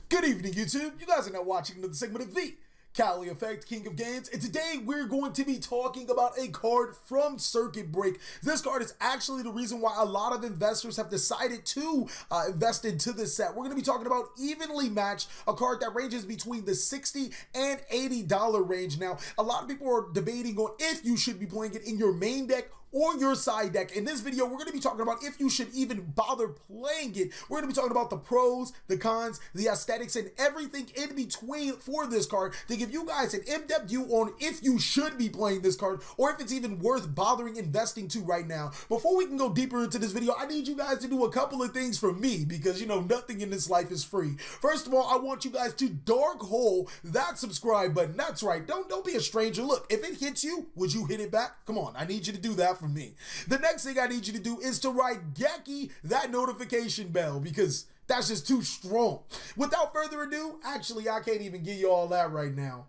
Good evening, YouTube. You guys are now watching another segment of TheCaliEffect, King of Games, and today we're going to be talking about a card from Circuit Break. This card is actually the reason why a lot of investors have decided to invest into this set. We're going to be talking about Evenly Matched, a card that ranges between the $60 and $80 range. Now, a lot of people are debating on if you should be playing it in your main deck or your side deck. In this video, we're going to be talking about if you should even bother playing it. We're going to be talking about the pros, the cons, the aesthetics, and everything in between for this card to give you guys an in-depth view on if you should be playing this card or if it's even worth bothering investing to right now. Before we can go deeper into this video, I need you guys to do a couple of things for me because, you know, nothing in this life is free. First of all, I want you guys to dark hole that subscribe button. That's right. Don't be a stranger. Look, if it hits you, would you hit it back? Come on, I need you to do that for me. The next thing I need you to do is to write Geki that notification bell because that's just too strong. Without further ado, actually, I can't even give you all that right now.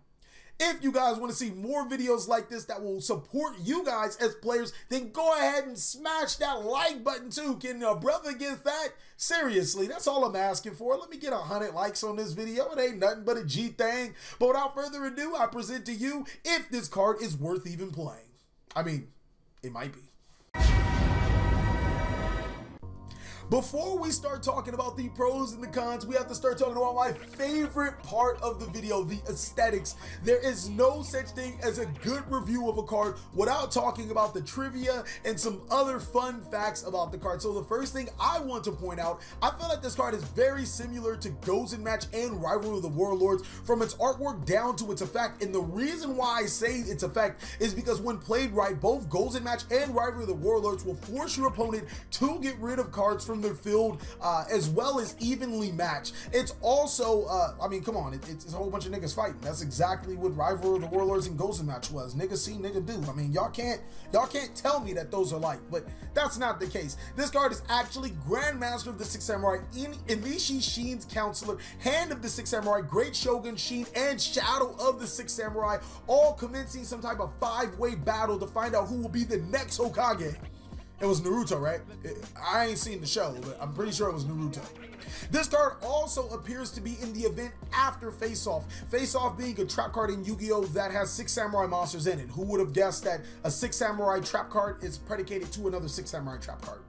If you guys want to see more videos like this that will support you guys as players, then go ahead and smash that like button too. Can your brother get that? Seriously, that's all I'm asking for. Let me get 100 likes on this video. It ain't nothing but a G thing. But without further ado, I present to you if this card is worth even playing. I mean, it might be. Before we start talking about the pros and the cons, we have to start talking about my favorite part of the video, the aesthetics. There is no such thing as a good review of a card without talking about the trivia and some other fun facts about the card. So the first thing I want to point out, I feel like this card is very similar to Goals and Match and Rivalry of the Warlords from its artwork down to its effect. And the reason why I say its effect is because when played right, both Goals and Match and Rivalry of the Warlords will force your opponent to get rid of cards from their field as well as evenly matched. It's also, I mean, come on, it's a whole bunch of niggas fighting. That's exactly what Rivalry of the Warlords and Ghost Match was. Nigga see, nigga do. I mean, y'all can't tell me that those are like, but that's not the case. This card is actually Grandmaster of the Six Samurai, Inishi Shin's Counselor, Hand of the Six Samurai, Great Shogun Shin, and Shadow of the Six Samurai, all commencing some type of five-way battle to find out who will be the next Hokage. It was Naruto, right? I ain't seen the show, but I'm pretty sure it was Naruto. This card also appears to be in the event after Face Off. Face Off being a trap card in Yu-Gi-Oh! That has 6 samurai monsters in it. Who would have guessed that a 6 samurai trap card is predicated to another 6 samurai trap card?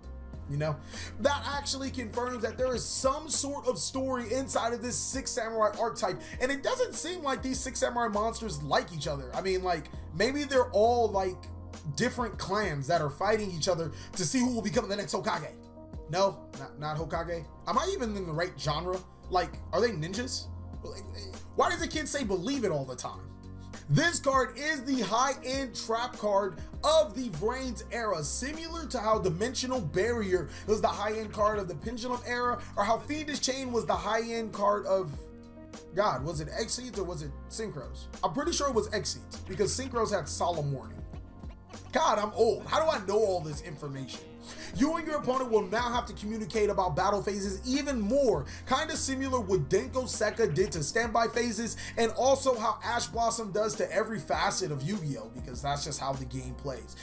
You know, that actually confirms that there is some sort of story inside of this 6 samurai archetype, and it doesn't seem like these 6 samurai monsters like each other. I mean, like, maybe they're all like different clans that are fighting each other to see who will become the next Hokage. No, not Hokage. Am I even in the right genre? Like, are they ninjas? Why does the kid say believe it all the time? This card is the high-end trap card of the Vrains era, similar to how Dimensional Barrier was the high-end card of the Pendulum era, or how Fiendish Chain was the high-end card of, God, was it Exceeds or was it Synchros? I'm pretty sure it was Exceeds, because Synchros had Solemn Warning. God, I'm old. How do I know all this information? You and your opponent will now have to communicate about battle phases even more, kind of similar what Denko Seka did to standby phases, and also how Ash Blossom does to every facet of Yu-Gi-Oh! Because that's just how the game plays.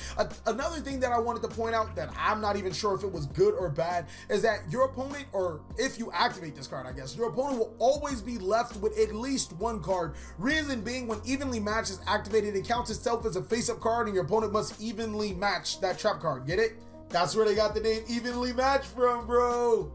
Another thing that I wanted to point out that I'm not even sure if it was good or bad is that your opponent, or if you activate this card, I guess, your opponent will always be left with at least one card. Reason being, when Evenly Matched is activated, it counts itself as a face-up card and your opponent must evenly match that trap card. Get it? That's where they got the name Evenly Matched from, bro.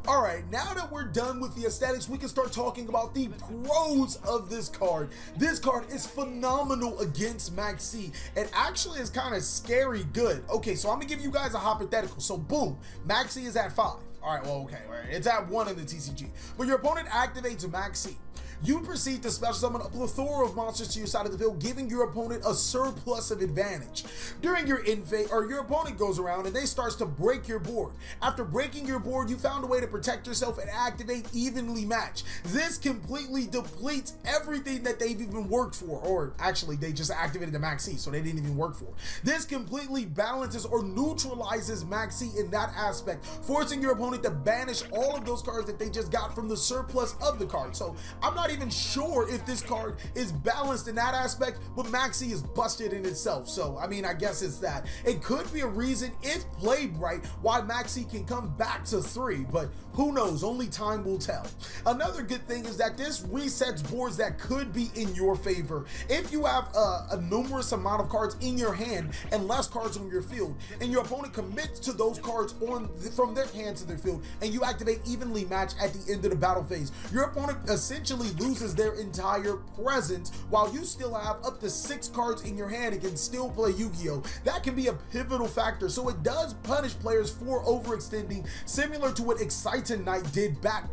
All right, now that we're done with the aesthetics, we can start talking about the pros of this card. This card is phenomenal against Maxi. It actually is kind of scary good. Okay, so I'm gonna give you guys a hypothetical. So boom, Maxi is at 5. All right, well, okay, all right. It's at 1 in the TCG. But your opponent activates Maxi. You proceed to special summon a plethora of monsters to your side of the field, giving your opponent a surplus of advantage. During your in-phase, or your opponent goes around and they starts to break your board. After breaking your board, you found a way to protect yourself and activate Evenly Matched. This completely depletes everything that they've even worked for, or actually they just activated the Maxi, so they didn't even work for. This completely balances or neutralizes Maxi in that aspect, forcing your opponent to banish all of those cards that they just got from the surplus of the card. So I'm not not even sure if this card is balanced in that aspect, but Maxi is busted in itself. So, I mean, I guess it's that. It could be a reason, if played right, why Maxi can come back to 3, but who knows? Only time will tell. Another good thing is that this resets boards that could be in your favor. If you have a numerous amount of cards in your hand and less cards on your field, and your opponent commits to those cards from their hand to their field, and you activate evenly match at the end of the battle phase, your opponent essentially loses their entire presence while you still have up to 6 cards in your hand and can still play Yu-Gi-Oh! That can be a pivotal factor, so it does punish players for overextending, similar to what Exciton Knight did back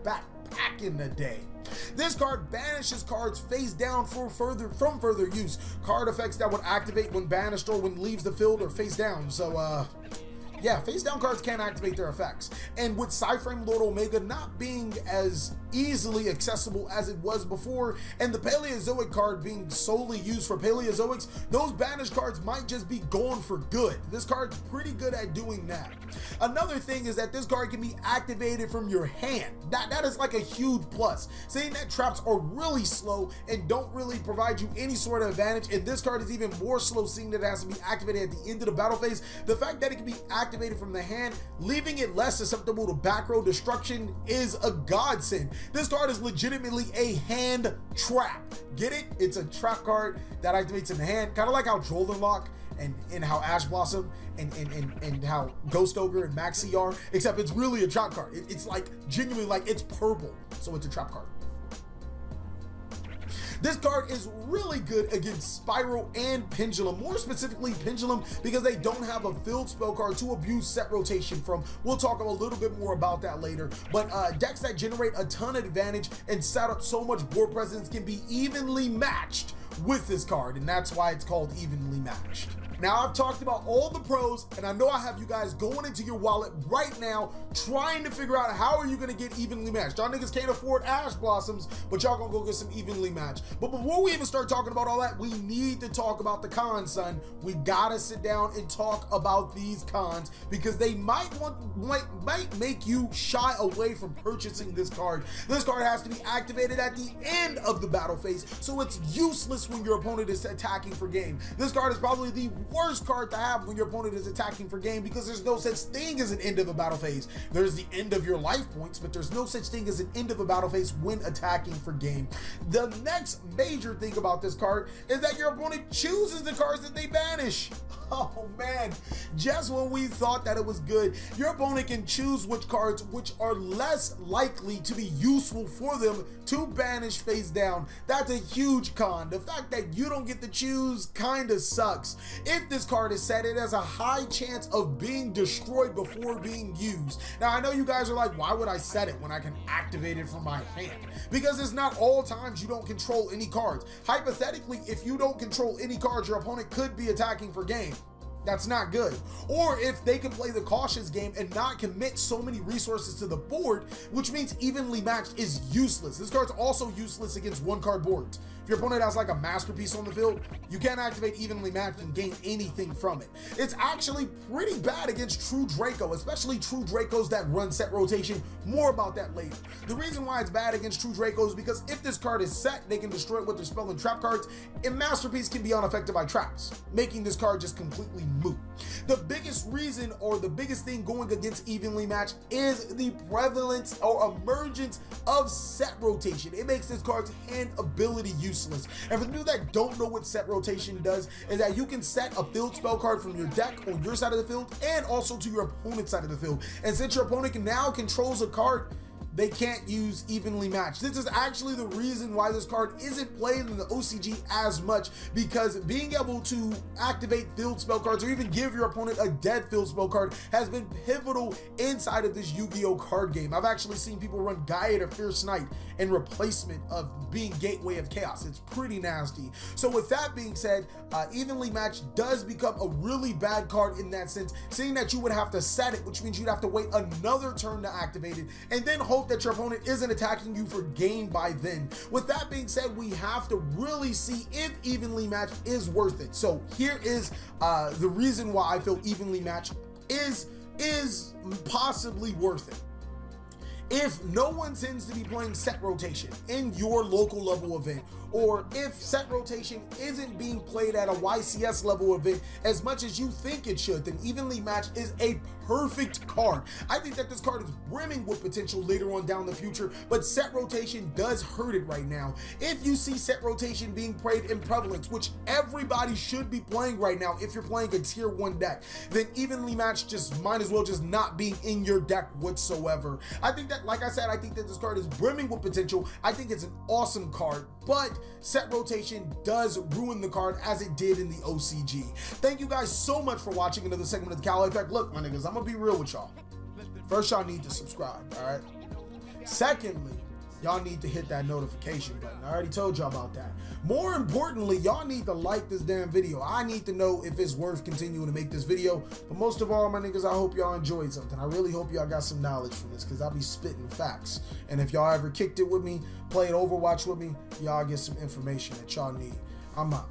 in the day. This card banishes cards face down from further use. Card effects that would activate when banished or when leaves the field or face down. So yeah, face down cards can't activate their effects. And with Cyframe Lord Omega not being as easily accessible as it was before, and the Paleozoic card being solely used for Paleozoics, those banished cards might just be gone for good. This card's pretty good at doing that. Another thing is that this card can be activated from your hand. That is like a huge plus. Saying that traps are really slow and don't really provide you any sort of advantage, and this card is even more slow, seeing that it has to be activated at the end of the battle phase. The fact that it can be activated from the hand, leaving it less susceptible to back row destruction, is a godsend. This card is legitimately a hand trap. Get it? It's a trap card that activates in the hand, kind of like how Droll Lock and how Ash Blossom and how Ghost Ogre and Maxi are, except it's really a trap card. It's like genuinely like it's purple, so it's a trap card. This card is really good against Spiral and Pendulum, more specifically Pendulum, because they don't have a field spell card to abuse set rotation from. We'll talk a little bit more about that later, but decks that generate a ton of advantage and set up so much board presence can be evenly matched with this card, and that's why it's called evenly matched. Now, I've talked about all the pros, and I know I have you guys going into your wallet right now trying to figure out how are you going to get evenly matched. Y'all niggas can't afford Ash Blossoms, but y'all gonna go get some evenly matched. But before we even start talking about all that, we need to talk about the cons, son. We gotta sit down and talk about these cons, because they might make you shy away from purchasing this card. This card has to be activated at the end of the battle phase, so it's useless when your opponent is attacking for game. This card is probably the worst card to have when your opponent is attacking for game, because there's no such thing as an end of a battle phase. There's the end of your life points, but there's no such thing as an end of a battle phase when attacking for game. The next major thing about this card is that your opponent chooses the cards that they banish. Oh man, just when we thought that it was good, your opponent can choose which cards which are less likely to be useful for them to banish face down. That's a huge con. The fact that you don't get to choose kind of sucks. If this card is set, it has a high chance of being destroyed before being used. Now, I know you guys are like, why would I set it when I can activate it from my hand? Because it's not all times you don't control any cards. Hypothetically, if you don't control any cards, your opponent could be attacking for game. That's not good. Or if they can play the cautious game and not commit so many resources to the board, which means evenly matched is useless. This card's also useless against one card boards. If your opponent has like a masterpiece on the field, you can't activate evenly matched and gain anything from it. It's actually pretty bad against True Draco, especially True Dracos that run set rotation. More about that later. The reason why it's bad against True Dracos is because if this card is set, they can destroy it with their spell and trap cards, and Masterpiece can be unaffected by traps, making this card just completely moot. The biggest reason, or the biggest thing going against evenly matched, is the prevalence or emergence of set rotation. It makes this card's hand ability useless. And for you that don't know what set rotation does, is that you can set a field spell card from your deck on your side of the field and also to your opponent's side of the field. And since your opponent now controls a card, they can't use evenly matched. This is actually the reason why this card isn't played in the OCG as much, because being able to activate field spell cards or even give your opponent a dead field spell card has been pivotal inside of this Yu-Gi-Oh card game. I've actually seen people run Gaia to Fierce Knight in replacement of being Gateway of Chaos. It's pretty nasty. So with that being said, evenly matched does become a really bad card in that sense, seeing that you would have to set it, which means you'd have to wait another turn to activate it, and then hope that your opponent isn't attacking you for game by then. With that being said, we have to really see if evenly matched is worth it. So here is the reason why I feel evenly matched is possibly worth it. If no one tends to be playing set rotation in your local level event, or if set rotation isn't being played at a YCS level event as much as you think it should, then Evenly Matched is a perfect card. I think that this card is brimming with potential later on down the future, but set rotation does hurt it right now. If you see set rotation being played in Prevalence, which everybody should be playing right now if you're playing a tier 1 deck, then Evenly Matched just might as well just not be in your deck whatsoever. I think that, like I said, I think that this card is brimming with potential. I think it's an awesome card, but set rotation does ruin the card as it did in the OCG. Thank you guys so much for watching another segment of the TheCaliEffect. Look, my niggas, I'm gonna be real with y'all. First, y'all need to subscribe, all right? Secondly, y'all need to hit that notification button. I already told y'all about that. More importantly, y'all need to like this damn video. I need to know if it's worth continuing to make this video. But most of all, my niggas, I hope y'all enjoyed something. I really hope y'all got some knowledge from this, because I'll be spitting facts. And if y'all ever kicked it with me, played Overwatch with me, y'all get some information that y'all need. I'm out.